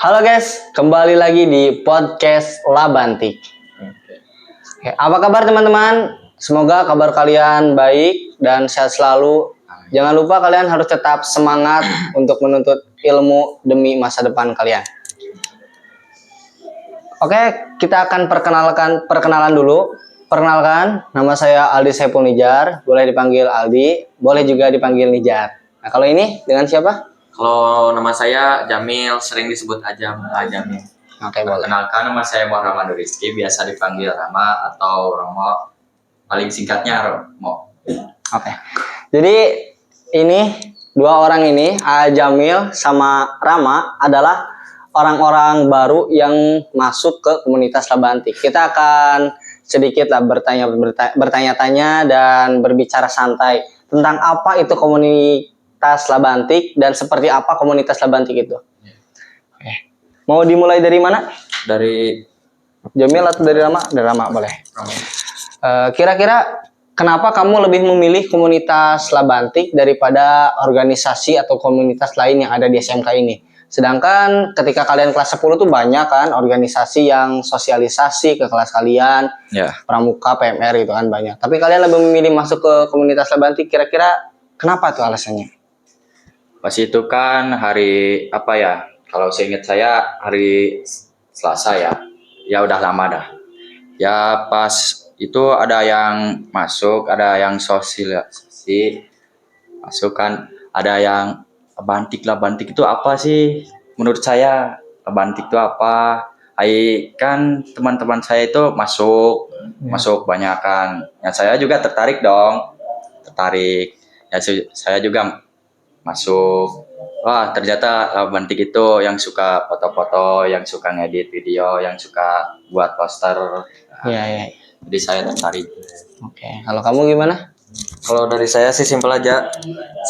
Halo guys, kembali lagi di podcast Labantik. Oke, apa kabar teman-teman? Semoga kabar kalian baik dan sehat selalu. Jangan lupa kalian harus tetap semangat untuk menuntut ilmu demi masa depan kalian. Oke, kita akan perkenalan dulu. Perkenalkan, nama saya Aldi Saiful Nijar. Boleh dipanggil Aldi, boleh juga dipanggil Nijar. Nah, kalau ini dengan siapa? Kalau nama saya Jamil, sering disebut Ajam, Jamil. Oke, boleh. Kenalkan, nama saya Muhammad Rizky, biasa dipanggil Rama atau Romo. Paling singkatnya Romo. Oke. Jadi ini dua orang ini, Jamil sama Rama adalah orang-orang baru yang masuk ke komunitas Labantik. Kita akan sedikit lah bertanya-tanya dan berbicara santai tentang apa itu komunitas Labantik dan seperti apa komunitas Labantik itu. Oke. Mau dimulai dari mana? Dari Jamil atau dari Rama? Dari Rama boleh. Kira-kira kenapa kamu lebih memilih komunitas Labantik daripada organisasi atau komunitas lain yang ada di SMK ini? Sedangkan ketika kalian kelas 10 tuh banyak kan organisasi yang sosialisasi ke kelas kalian, pramuka, PMR gitu kan banyak. Tapi kalian lebih memilih masuk ke komunitas Labantik, kira-kira kenapa tuh alasannya? pas itu kan hari apa ya? Kalau seingat saya hari Selasa ya. Ya udah lama dah. Ya pas itu ada yang masuk, ada yang sosialisasi masuk kan, ada yang Labantik itu apa sih? Menurut saya Labantik itu apa? Kan teman-teman saya itu masuk banyak kan. Ya saya juga tertarik dong, tertarik. Ya saya juga masuk. Wah ternyata Labantik itu yang suka foto-foto, yang suka ngedit video, yang suka buat poster. Iya. Jadi saya tertarik. Oke, kalau kamu gimana? Kalau dari saya sih simpel aja.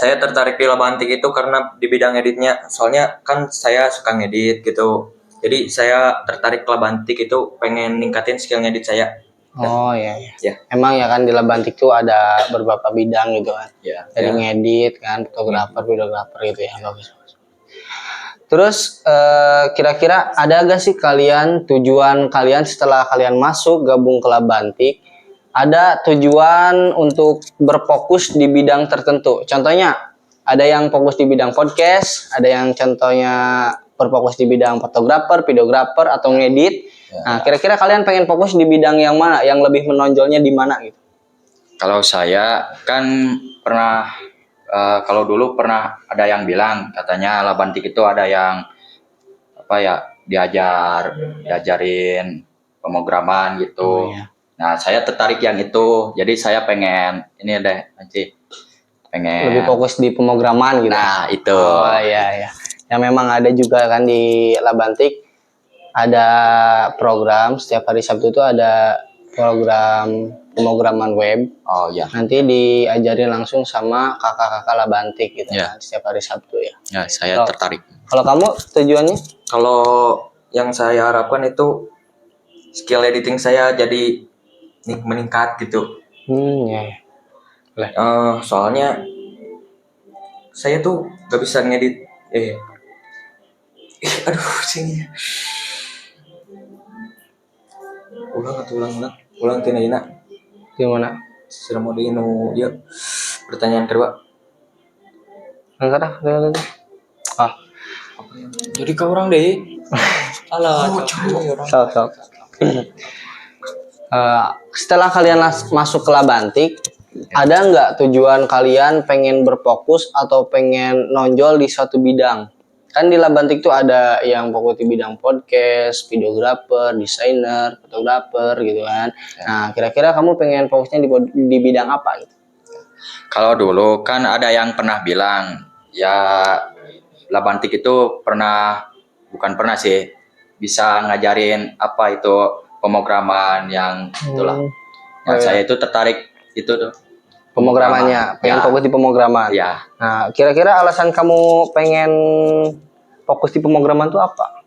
Saya tertarik di Labantik itu karena di bidang editnya. Soalnya kan saya suka ngedit gitu. Jadi saya tertarik ke Labantik itu pengen ningkatin skill ngedit saya. Oh iya. Ya. Emang ya kan di Labantik tuh ada beberapa bidang gitu kan. Ya. Dari ngedit kan, fotografer, videografer gitu ya. Bagus. Terus kira-kira ada gak sih tujuan kalian setelah kalian masuk gabung ke Labantik? Ada tujuan untuk berfokus di bidang tertentu. Contohnya ada yang fokus di bidang podcast, ada yang contohnya berfokus di bidang fotografer, videografer atau ngedit. Nah, kira-kira kalian pengen fokus di bidang yang mana? Yang lebih menonjolnya di mana gitu? Kalau saya kan pernah kalau dulu pernah ada yang bilang katanya Labantik itu ada yang apa ya diajarin pemrograman gitu. Oh, iya. Nah saya tertarik yang itu, jadi saya pengen ini deh nanti pengen Lebih fokus di pemrograman gitu. Nah itu. Oh iya. Yang memang ada juga kan di Labantik ada program setiap hari Sabtu itu ada program pemrograman web. Oh iya. Nanti diajarin langsung sama kakak-kakak Labantik gitu kan setiap hari Sabtu ya. Ya saya tertarik. Kalau kamu tujuannya? Kalau yang saya harapkan itu skill editing saya jadi meningkat gitu. Iya. Soalnya saya tuh gak bisa ngedit. Aduh sini. Ulang tina. Gimana? Sudah mau diinu ya. Pertanyaan kedua. Enggak. Jadi ke orang deh. Alah, Sok. Setelah kalian masuk ke Labantik, ada nggak tujuan kalian pengen berfokus atau pengen nonjol di suatu bidang? Kan di Labantik tuh ada yang fokus di bidang podcast, videografer, desainer, fotografer gitu kan. Nah, kira-kira kamu pengen fokusnya di bidang apa gitu? Kalau dulu kan ada yang pernah bilang ya Labantik itu bukan pernah sih, bisa ngajarin apa itu pemrograman yang itulah. Saya itu tertarik itu tuh. Pemrogramannya, pengen fokus di pemrograman. Ya. Nah, kira-kira alasan kamu pengen fokus di pemrograman itu apa?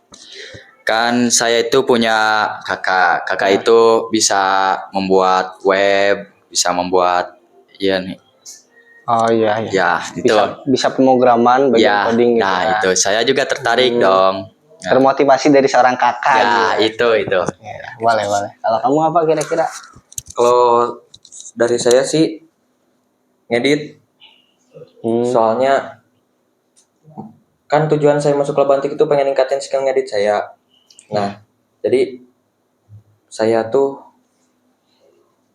Kan saya itu punya kakak itu bisa membuat web, bisa membuat nih. Oh iya. Ya, itu. Bisa pemrograman bagian coding gitu. Nah, itu saya juga tertarik dong. Termotivasi dari seorang kakak Ya, gitu. itu. Ya, boleh boleh. Kalau kamu apa kira-kira? Kalau dari saya sih ngedit, soalnya kan tujuan saya masuk klub bantik itu pengen ningkatin skill ngedit saya. Nah, jadi saya tuh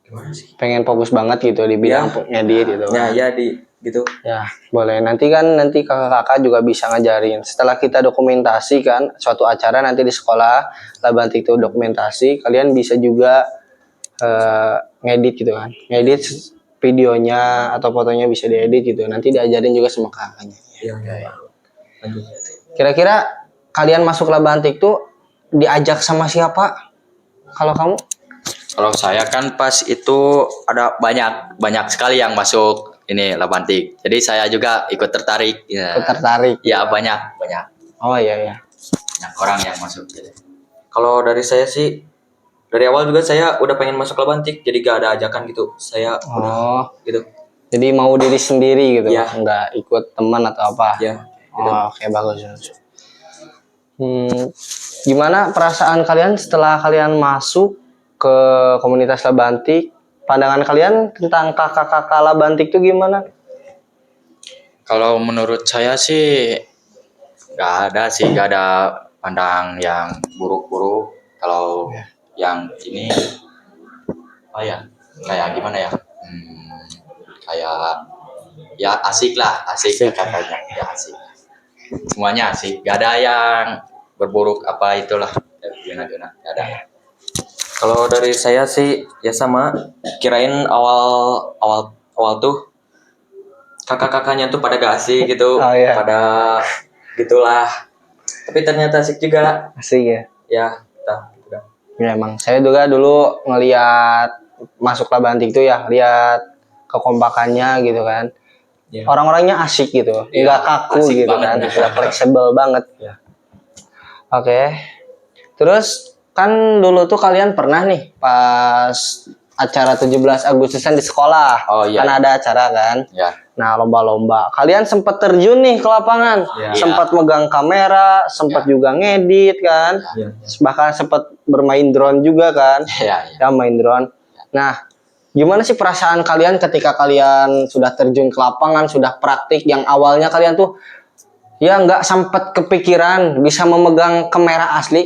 gimana sih? Pengen fokus banget gitu di bidang ngedit gitu. Nah, ya di gitu. Ya, boleh. Nanti kakak-kakak juga bisa ngajarin. Setelah kita dokumentasi kan suatu acara nanti di sekolah, Labantik itu dokumentasi, kalian bisa juga ngedit gitu kan. Ngedit videonya atau fotonya bisa diedit gitu. Nanti diajarin juga sama kakaknya. Iya. Lanjut. Kira-kira kalian masuk Labantik tuh diajak sama siapa? Kalau kamu? Kalau saya kan pas itu ada banyak sekali yang masuk ini Labantik. Jadi saya juga ikut tertarik. Ya, Tertarik. ya banyak. Oh iya. Banyak orang yang masuk. Gitu. Kalau dari saya sih dari awal juga saya udah pengen masuk klub bantik, jadi gak ada ajakan gitu. Saya udah gitu. Jadi mau diri sendiri gitu, Iya. nggak ikut teman atau apa? Ya, gitu. Oh, oke bagus. Gimana perasaan kalian setelah kalian masuk ke komunitas Labantik? Pandangan kalian tentang kakak-kakak Labantik itu gimana? Kalau menurut saya sih nggak ada pandang yang buruk-buruk. Kalau yang ini kayak gimana ya? Kayak ya asik katanya, ya asik. Semuanya asik, gak ada yang berburuk apa itulah. Gimana, gak ada. Kalau dari saya sih ya sama, kirain awal tuh kakak-kakaknya tuh pada gak asik gitu, Oh, iya. pada gitulah. Tapi ternyata asik juga. Asik ya. Ya, gitu. Ya emang saya juga dulu ngelihat masuk Labantik itu ya, lihat kekompakannya gitu kan. Ya. Orang-orangnya asik gitu, Iya, nggak kaku asik gitu banget. kan, nggak fleksibel banget. Ya. Oke. Terus kan dulu tuh kalian pernah nih pas acara 17 Agustusan di sekolah. Oh, iya. Kan ada acara kan. Ya. Nah, lomba-lomba. Kalian sempat terjun nih ke lapangan. Iya. Sempat megang kamera, sempat juga ngedit kan. Iya. Bahkan sempat bermain drone juga kan. Ya. Ya, main drone. Nah, gimana sih perasaan kalian ketika kalian sudah terjun ke lapangan, sudah praktik yang awalnya kalian tuh ya nggak sempat kepikiran bisa memegang kamera asli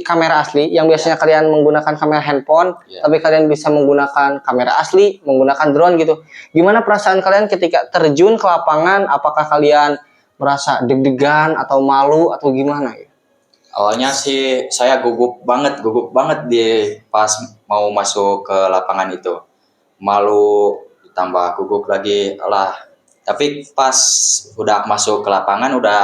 yang biasanya kalian menggunakan kamera handphone, tapi kalian bisa menggunakan kamera asli, menggunakan drone gitu. Gimana perasaan kalian ketika terjun ke lapangan? Apakah kalian merasa deg-degan atau malu atau gimana ya? Awalnya sih saya gugup banget di pas mau masuk ke lapangan itu. Malu ditambah gugup lagi lah. Tapi pas udah masuk ke lapangan udah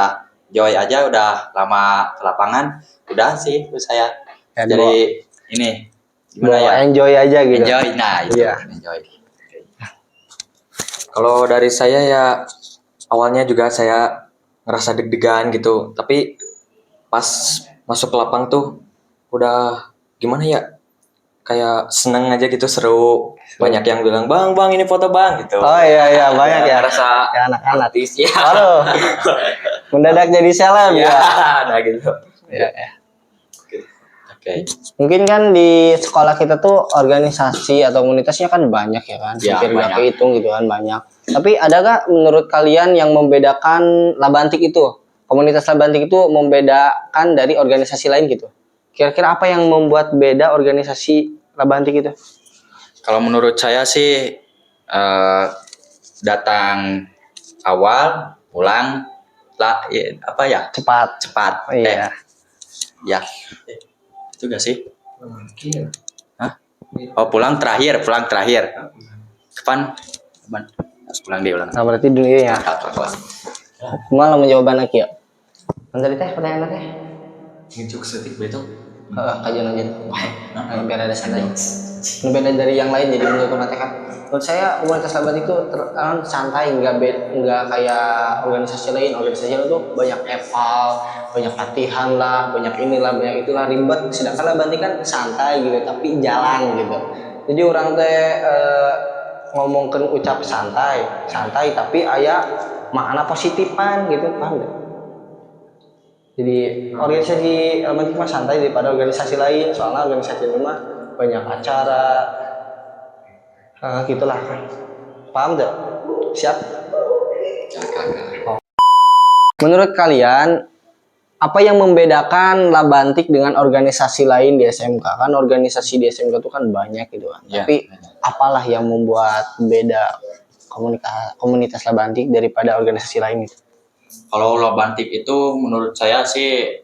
joy aja, udah lama ke lapangan, udah sih saya. Ya, jadi ini gimana ya? Enjoy aja gitu. Enjoy, nah itu Iya. enjoy. Kalau dari saya ya awalnya juga saya ngerasa deg-degan gitu, tapi pas masuk ke lapang tuh udah gimana ya, kayak seneng aja gitu, seru. Banyak yang bilang bang ini foto bang gitu. Oh iya banyak ya. Ngerasa Ya, anak-anak. artis ya. Halo. Mendadak jadi seleb Ya, ya. nah gitu. Ya. Oke. Mungkin kan di sekolah kita tuh organisasi atau komunitasnya kan banyak ya kan, Ya, hampir nggak banyak. kehitung gitu kan, banyak. Tapi ada gak menurut kalian yang membedakan Labantik itu, komunitas Labantik itu membedakan dari organisasi lain gitu? Kira-kira apa yang membuat beda organisasi Labantik itu? Kalau menurut saya sih datang awal, pulang Cepat. cepat. Iya. Ya. Itu gak sih? Hah? Oh, pulang terakhir. Kapan? Harus pulang dia ulang. Nah berarti dulu ya. Malah menjawab anak ya. Nanti teh pertanyaan teh. Ngejuk setik betul. Kajian aja. Biar ada santai. Beda dari yang lain jadi menurut nanti kan. Menurut saya komunitas Labantik itu santai, nggak kayak organisasi lain. Organisasi lain tuh banyak eval, banyak latihan lah, banyak inilah, banyak itulah, ribet. Sedangkan Labantik kan santai gitu, tapi jalan gitu. Jadi orang teh ngomongkan ucap santai tapi aya makna positifan gitu, paham nggak? Jadi organisasi Labantik mah santai daripada organisasi lain, soalnya organisasi ini mah banyak acara, gitulah. Paham tuh? Siap? Ya, kakak. Menurut kalian, apa yang membedakan Labantik dengan organisasi lain di SMK? Kan organisasi di SMK itu kan banyak gitu kan. Ya, Tapi banyak. apalah yang membuat beda komunitas Labantik daripada organisasi lain gitu? Kalau Labantik itu menurut saya sih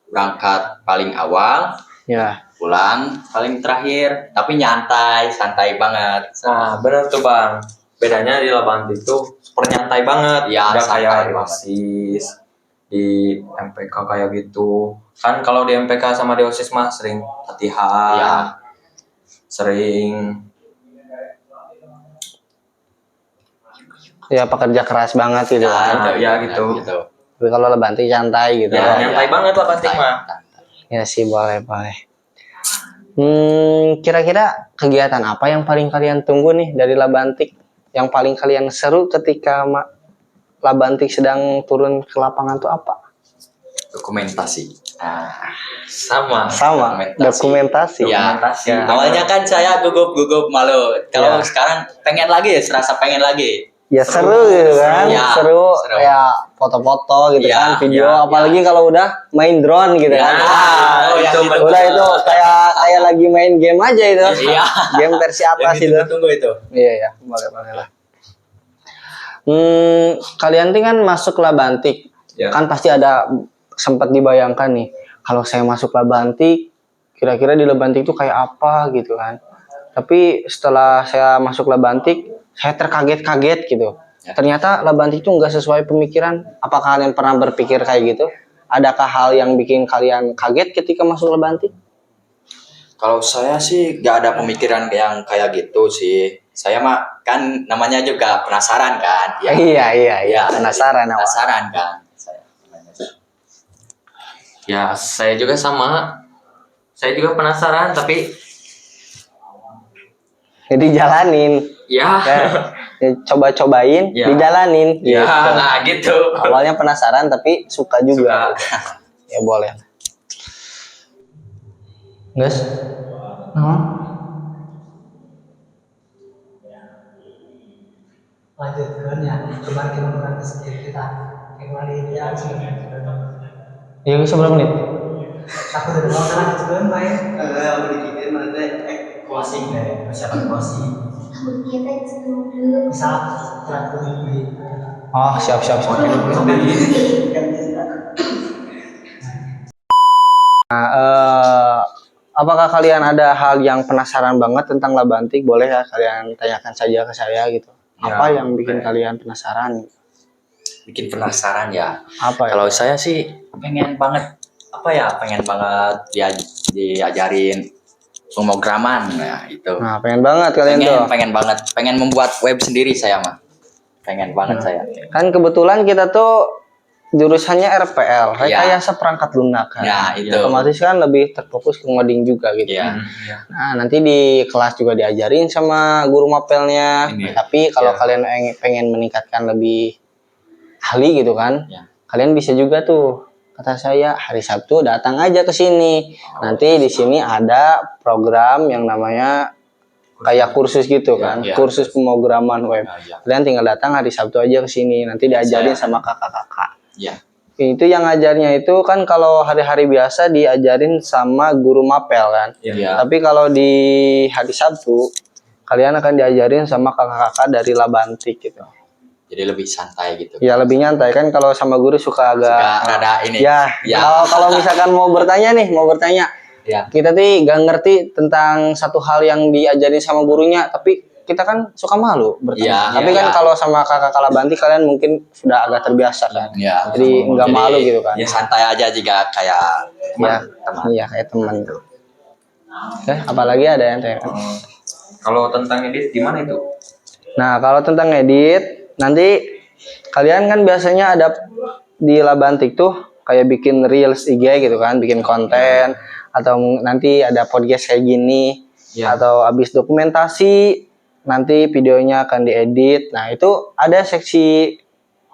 berangkat paling awal, Ya, pulang paling terakhir, tapi nyantai, santai banget. Nah, bener tuh Bang. Bedanya di Labantik tuh super nyantai banget. Ya, Nggak santai kayak di banget. OSIS, di MPK kayak gitu. Kan kalau di MPK sama di OSIS mah sering latihan, Ya. sering ya pekerja keras banget gitu kan. ya, gitu. Tapi kalau Labantik santai gitu. Ya, nyantai banget Labantik mah. Ya sih boleh boleh. Kira-kira kegiatan apa yang paling kalian tunggu nih dari Labantik? Yang paling kalian seru ketika Labantik sedang turun ke lapangan tuh apa? Dokumentasi. Nah, Sama. Sama, dokumentasi. Ya, Dokumentasi. Ya. awalnya kan saya gugup malu. Kalau Ya. sekarang pengen lagi, serasa pengen lagi. Ya seru gitu kan, Ya, seru seru. kayak foto-foto gitu Ya, kan, video, ya, apalagi kalau udah main drone gitu Ya, kan. oh, yang itu ditunggu. Udah itu kayak lagi main game aja itu. Iya. Game versi atas itu. Tunggu itu. Iya ya, boleh lah. Kalian tuh kan masuk Labantik, Ya. kan pasti ada sempat dibayangkan nih, kalau saya masuk Labantik, kira-kira di Labantik itu kayak apa gitu kan. Tapi setelah saya masuk Labantik, saya terkaget-kaget gitu. Ya. Ternyata Labantik itu nggak sesuai pemikiran. Apakah kalian pernah berpikir kayak gitu? Adakah hal yang bikin kalian kaget ketika masuk Labantik? Kalau saya sih gak ada pemikiran yang kayak gitu sih. Saya mah kan namanya juga penasaran kan. Ya, Iya, Ya, penasaran awal. penasaran kan. Saya. Ya, saya juga sama. Saya juga penasaran tapi Jadi jalanin. ya, Ya, coba-cobain, Ya. dijalanin. ya, Gitu. nah gitu. Awalnya penasaran tapi suka juga. Ya boleh. Guys, lanjutkan ya kemarin kita menggunakan skill kita kemarin ya sebenarnya ya seberapa menit? aku udah mau lanjutkan main Aku dikitin nanti closing deh persiapan closing Kita dulu. bisa teratur di Oh siap. Nah, apakah kalian ada hal yang penasaran banget tentang Labantik? Boleh ya kalian tanyakan saja ke saya gitu. Ya, Apa yang bikin boleh. kalian penasaran? Bikin penasaran ya. Apa ya? Kalau saya sih pengen banget diajarin pemrograman ya itu. Nah, pengen banget kalian tuh. pengen membuat web sendiri saya mah. Pengen banget saya. Kan kebetulan kita tuh jurusannya RPL, Iya. rekayasa perangkat lunak kan. Ya, itu. Otomatis kan lebih terfokus ke ngoding juga gitu. Iya. Nah, nanti di kelas juga diajarin sama guru mapelnya. Ini. Tapi kalau Ya. kalian pengen meningkatkan lebih ahli gitu kan, Ya. kalian bisa juga tuh. Kata saya hari Sabtu datang aja ke sini. Nanti di sini ada program yang namanya kayak kursus gitu kan, Ya. kursus pemrograman web. Ya. Kalian tinggal datang hari Sabtu aja ke sini. Nanti diajarin Saya- sama kakak-kakak. Ya. Itu yang ngajarnya itu kan kalau hari-hari biasa diajarin sama guru mapel kan. Ya. Tapi kalau di hari Sabtu kalian akan diajarin sama kakak-kakak dari Labantik gitu. Jadi lebih santai gitu. Ya lebih nyantai kan kalau sama guru suka agak Suka rada ini. ya. Ya. Kalau misalkan mau bertanya. Ya. Kita tuh gak ngerti tentang satu hal yang diajarin sama gurunya, tapi kita kan suka malu bertanya. Iya, Tapi iya, kan iya. kalau sama kakak Labantik kalian mungkin sudah agak terbiasa kan. Ya. Jadi nggak Jadi, malu gitu kan. Ya santai aja jika kayak Ya, teman. iya kayak teman tuh. Apalagi ada yang tanya. Kalau tentang edit gimana itu? Nah, kalau tentang edit, nanti kalian kan biasanya ada di Labantik tuh kayak bikin reels IG gitu kan, bikin konten atau nanti ada podcast kayak gini Ya. atau habis dokumentasi nanti videonya akan diedit. Nah, itu ada seksi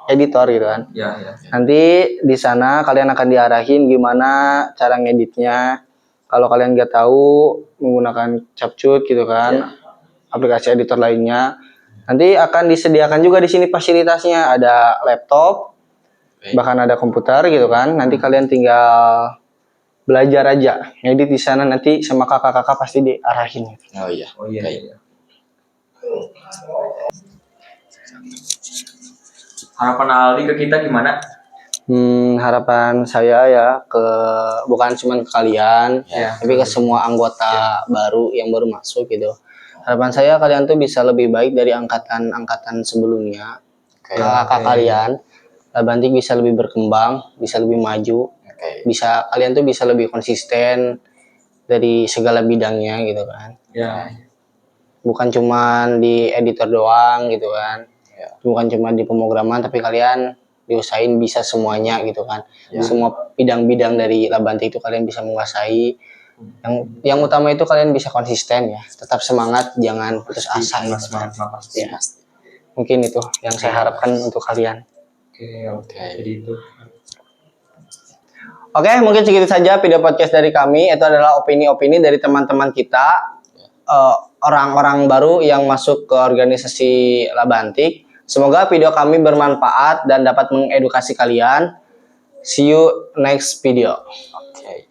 editor gitu kan. Ya, ya. Nanti di sana kalian akan diarahin gimana cara ngeditnya. Kalau kalian nggak tahu menggunakan CapCut gitu kan, aplikasi editor lainnya, nanti akan disediakan juga di sini fasilitasnya, ada laptop, bahkan ada komputer gitu kan. Nanti kalian tinggal belajar aja ngedit di sana, nanti sama kakak-kakak pasti diarahin. Oh iya. Oh iya, Baik. iya. Harapan Aldi ke kita gimana? Harapan saya ya bukan cuma ke kalian, Ya. tapi ke semua anggota baru yang baru masuk gitu. Harapan saya kalian tuh bisa lebih baik dari angkatan sebelumnya. Kakak kalian, Labantik bisa lebih berkembang, bisa lebih maju, bisa kalian tuh bisa lebih konsisten dari segala bidangnya gitu kan. Ya. Bukan cuma di editor doang gitu kan. Bukan cuma di pemrograman, tapi kalian diusahain bisa semuanya gitu kan. Semua bidang-bidang dari Labantik itu kalian bisa menguasai. Yang utama itu kalian bisa konsisten ya, tetap semangat, jangan putus asa gitu kan. Pasti. Ya, mungkin itu yang saya harapkan untuk kalian. Oke. Jadi itu. Oke, mungkin segitu saja video podcast dari kami. Itu adalah opini-opini dari teman-teman kita, orang-orang baru yang masuk ke organisasi Labantik. Semoga video kami bermanfaat dan dapat mengedukasi kalian. See you next video. Oke.